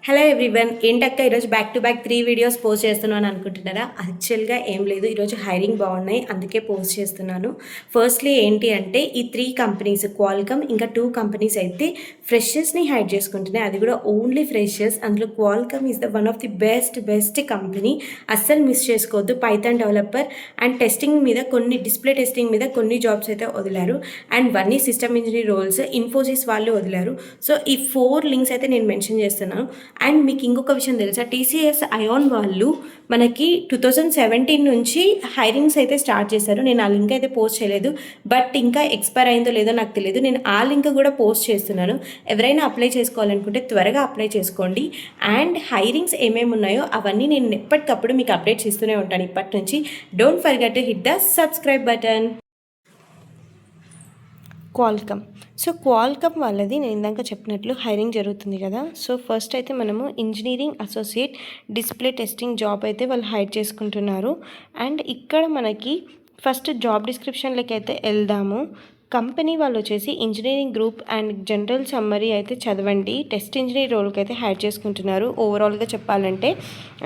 Hello everyone, ఏంటక్క ఈరోజు back to back 3 videos post చేస్తున్నాను అనుకుంటున్నారా? యాక్చువల్గా ఏం లేదు, ఈరోజు హైరింగ్ బాగున్నాయి అందుకే పోస్ట్ చేస్తున్నాను. ఫస్ట్లీ ఏంటి అంటే ఈ 3 కంపెనీస్ క్వాల్కమ్ ఇంకా 2 కంపెనీస్ అయితే ఫ్రెషర్స్ని హైర్ చేసుకుంటున్నాయి. అది కూడా ఓన్లీ ఫ్రెషర్స్. అందులో Qualcomm is the one of the best company. అస్సలు మిస్ చేసుకోవద్దు. పైథాన్ డెవలపర్ అండ్ టెస్టింగ్ మీద కొన్ని డిస్ప్లే టెస్టింగ్ మీద కొన్ని జాబ్స్ అయితే వదిలారు and 1 system engineer roles Infosys వాళ్ళు వదిలారు. సో ఈ 4 లింక్స్ అయితే నేను మెన్షన్ చేస్తున్నాను. అండ్ మీకు ఇంకొక విషయం తెలుసా, టీసీఎస్ అయాన్ వాళ్ళు మనకి 2017 నుంచి హైరింగ్స్ అయితే స్టార్ట్ చేశారు. నేను ఆ లింక్ అయితే పోస్ట్ చేయలేదు, బట్ ఇంకా ఎక్స్పైర్ అయిందో లేదో నాకు తెలియదు. నేను ఆ లింక్ కూడా పోస్ట్ చేస్తున్నాను. ఎవరైనా అప్లై చేసుకోవాలనుకుంటే త్వరగా అప్లై చేసుకోండి. అండ్ హైరింగ్స్ ఏమేమి ఉన్నాయో అవన్నీ నేను ఎప్పటికప్పుడు మీకు అప్డేట్స్ ఇస్తూనే ఉంటాను ఇప్పటి నుంచి. Don't forget to hit the subscribe button. Qualcomm వాళ్ళది నేను ఇందాక చెప్పినట్లు హైరింగ్ జరుగుతుంది కదా. సో ఫస్ట్ అయితే మనము engineering associate display testing job అయితే వాళ్ళు హైర్ చేసుకుంటున్నారు. అండ్ ఇక్కడ మనకి ఫస్ట్ జాబ్ డిస్క్రిప్షన్లకి అయితే వెళ్దాము. కంపెనీ వాళ్ళు వచ్చేసి engineering group and general summary అయితే చదవండి. టెస్ట్ ఇంజనీర్ రోల్కి అయితే హైర్ చేసుకుంటున్నారు ఓవరాల్గా చెప్పాలంటే.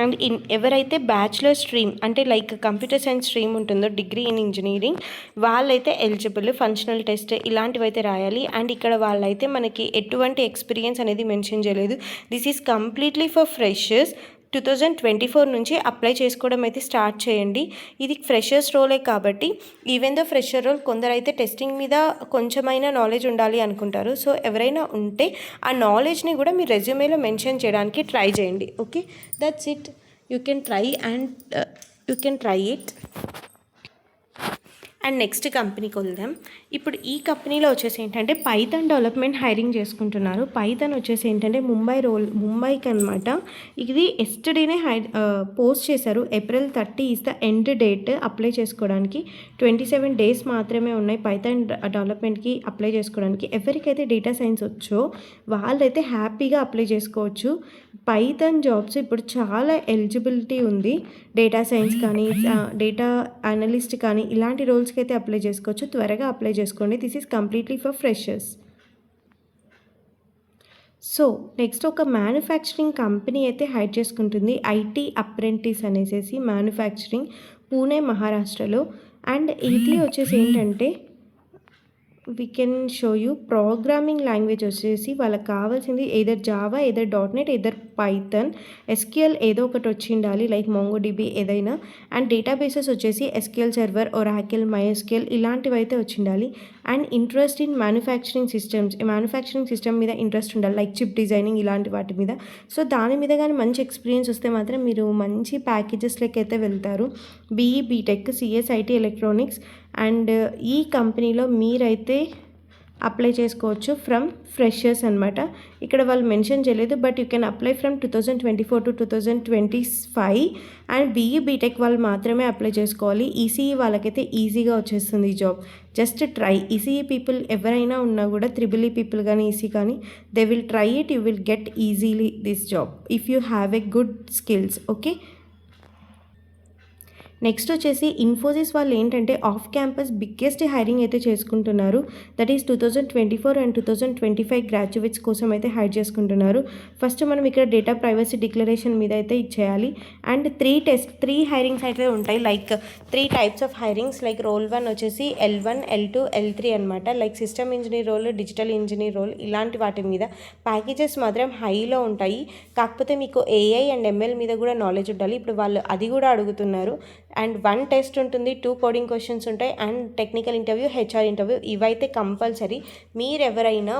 అండ్ ఎవరైతే బ్యాచిలర్ స్ట్రీమ్ అంటే లైక్ కంప్యూటర్ సైన్స్ స్ట్రీమ్ ఉంటుందో, డిగ్రీ ఇన్ ఇంజనీరింగ్, వాళ్ళైతే ఎలిజిబుల్. ఫంక్షనల్ టెస్ట్ ఇలాంటివి అయితే రాయాలి. అండ్ ఇక్కడ వాళ్ళైతే మనకి ఎటువంటి ఎక్స్పీరియన్స్ అనేది మెన్షన్ చేయలేదు. This is completely for freshers. 2024 నుంచి అప్లై చేసుకోవడం అయితే స్టార్ట్ చేయండి. ఇది ఫ్రెషర్స్ రోలే కాబట్టి ఈవెన్ దో ఫ్రెషర్ రోల్ కొందరైతే టెస్టింగ్ మీద కొంచెమైనా నాలెడ్జ్ ఉండాలి అనుకుంటారు. సో ఎవరైనా ఉంటే ఆ నాలెడ్జ్ని కూడా మీ రెజ్యూమేలో మెన్షన్ చేయడానికి ట్రై చేయండి. Okay, that's it. You can try it. And next కంపెనీకి వెళ్దాం. ఇప్పుడు ఈ కంపెనీలో వచ్చేసి ఏంటంటే పైథాన్ డెవలప్మెంట్ హైరింగ్ చేసుకుంటున్నారు. పైథాన్ వచ్చేసి ఏంటంటే ముంబైకి అనమాట. ఇది ఎస్టర్డేనే పోస్ట్ చేశారు. April 30 is the end date apply చేసుకోవడానికి. 27 days మాత్రమే ఉన్నాయి పైథాన్ డెవలప్మెంట్కి అప్లై చేసుకోవడానికి. ఎవరికైతే డేటా సైన్స్ వచ్చో వాళ్ళైతే హ్యాపీగా అప్లై చేసుకోవచ్చు. పైథాన్ జాబ్స్ ఇప్పుడు చాలా ఎలిజిబిలిటీ ఉంది. డేటా సైన్స్ కానీ, డేటా అనలిస్ట్ కానీ ఇలాంటి రోల్స్కి అయితే అప్లై చేసుకోవచ్చు. త్వరగా అప్లై చేసుకోండి. This is completely for freshers. So next ఒక మ్యానుఫ్యాక్చరింగ్ కంపెనీ అయితే హైర్ చేసుకుంటుంది. ఐటీ అప్రెంటిస్ అనేసి మ్యానుఫ్యాక్చరింగ్, పూణే మహారాష్ట్రలో. అండ్ ఇది వచ్చేసి ఏంటంటే we can show you programming language వచ్చేసి వాళ్ళకి కావాల్సింది either Java, either .NET, either Python, SQL ఏదో ఒకటి వచ్చి ఉండాలి, లైక్ MongoDB ఏదైనా. అండ్ డేటాబేసెస్ వచ్చేసి SQL సర్వర్, Oracle, MySQL ఇలాంటివి అయితే వచ్చి ఉండాలి. And interest in manufacturing systems, manufacturing system మీద ఇంట్రెస్ట్ ఉండాలి, లైక్ చిప్ డిజైనింగ్ ఇలాంటి వాటి మీద. సో దాని మీద కానీ మంచి ఎక్స్పీరియన్స్ వస్తే మాత్రం మీరు మంచి ప్యాకేజెస్లోకి అయితే వెళ్తారు. BE BTech, CS IT electronics. And ఈ కంపెనీలో మీరైతే అప్లై చేసుకోవచ్చు ఫ్రమ్ ఫ్రెషర్స్ అనమాట. ఇక్కడ వాళ్ళు మెన్షన్ చేయలేదు, but you can apply from 2024 to 2025. And BE BTech వాళ్ళు మాత్రమే అప్లై చేసుకోవాలి. ECE వాళ్ళకైతే ఈజీగా వచ్చేస్తుంది ఈ job. Just try. ECE people ఎవరైనా ఉన్నా కూడా, EEE పీపుల్ కానీ ECE కానీ, they will try it. You will get easily this job if you have a good skills. Okay, next వచ్చేసి ఇన్ఫోసిస్ వాళ్ళు ఏంటంటే ఆఫ్ క్యాంపస్ బిగ్గెస్ట్ హైరింగ్ అయితే చేసుకుంటున్నారు. దట్ ఈస్ 2024 అండ్ 2025 గ్రాడ్యుయేట్స్ కోసం అయితే హైర్ చేసుకుంటున్నారు. ఫస్ట్ మనం ఇక్కడ డేటా ప్రైవసీ డిక్లరేషన్ మీద అయితే ఇచ్చేయాలి. అండ్ 3 హైరింగ్స్ అయితే ఉంటాయి, like 3 types of hirings. Like role 1 వచ్చేసి L1, L2, L3 అనమాట. Like system engineer role, digital engineer role ఇలాంటి వాటి మీద ప్యాకేజెస్ మాత్రం హైలో ఉంటాయి. కాకపోతే మీకు AI అండ్ ML మీద కూడా నాలెడ్జ్ ఉండాలి. ఇప్పుడు వాళ్ళు అది కూడా అడుగుతున్నారు. అండ్ 1 టెస్ట్ ఉంటుంది, 2 కోడింగ్ క్వశ్చన్స్ ఉంటాయి, and technical interview, HR interview ఇవైతే కంపల్సరీ. మీరు ఎవరైనా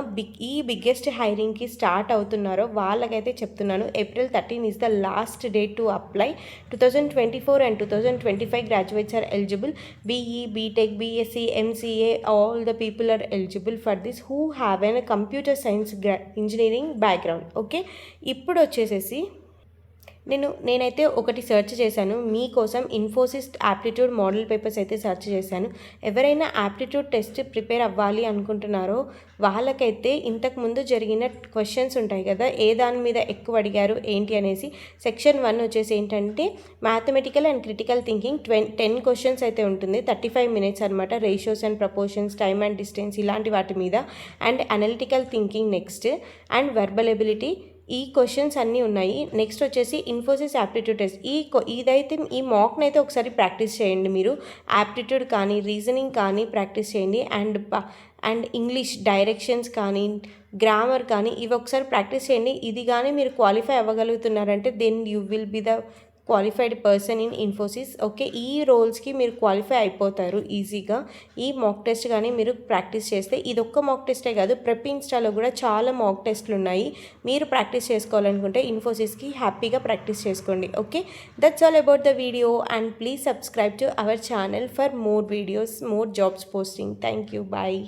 ఈ బిగ్గెస్ట్ హైరింగ్కి స్టార్ట్ అవుతున్నారో వాళ్ళకైతే చెప్తున్నాను, April 13 is the last date to apply. 2024 and 2025 graduates are eligible. BE BTech, BSc, MCA all the people are eligible for this who have a computer science engineering background. Okay, ఇప్పుడు వచ్చేసేసి నేనైతే ఒకటి search చేశాను మీకోసం. Infosys aptitude model papers అయితే search చేశాను. ఎవరైనా aptitude test prepare అవ్వాలి అనుకుంటున్నారో వాళ్ళకైతే ఇంతకుముందు జరిగిన క్వశ్చన్స్ ఉంటాయి కదా, ఏ దాని మీద ఎక్కువ అడిగారు ఏంటి అనేసి. సెక్షన్ 1 వచ్చేసి ఏంటంటే mathematical and critical thinking 10 questions అయితే ఉంటుంది. 35 minutes అనమాట. Ratios and proportions, time and distance ఇలాంటి వాటి మీద. And analytical thinking next. And verbal ability, ఈ క్వశ్చన్స్ అన్నీ ఉన్నాయి. నెక్స్ట్ వచ్చేసి ఇన్ఫోసిస్ యాప్టిట్యూడ్ టెస్ట్. ఇదైతే ఈ మాక్ని అయితే ఒకసారి ప్రాక్టీస్ చేయండి మీరు. యాప్టిట్యూడ్ కానీ రీజనింగ్ కానీ ప్రాక్టీస్ చేయండి. అండ్ ఇంగ్లీష్ డైరెక్షన్స్ కానీ గ్రామర్ కానీ ఇవి ఒకసారి ప్రాక్టీస్ చేయండి. ఇది కానీ మీరు క్వాలిఫై అవ్వగలుగుతున్నారంటే then you will be the qualified person in Infosys. Okay, ఈ రోల్స్కి మీరు క్వాలిఫై అయిపోతారు ఈజీగా. ఈ మాక్ టెస్ట్ కానీ మీరు ప్రాక్టీస్ చేస్తే, ఇది ఒక్క మాక్ టెస్టే కాదు, ప్రెప్ ఇన్స్టాలో కూడా చాలా మాక్ టెస్ట్లు ఉన్నాయి. మీరు ప్రాక్టీస్ చేసుకోవాలనుకుంటే ఇన్ఫోసిస్కి హ్యాపీగా ప్రాక్టీస్ చేసుకోండి. Okay, that's all about the video and please subscribe to our channel for more videos, more jobs posting. Thank you, bye.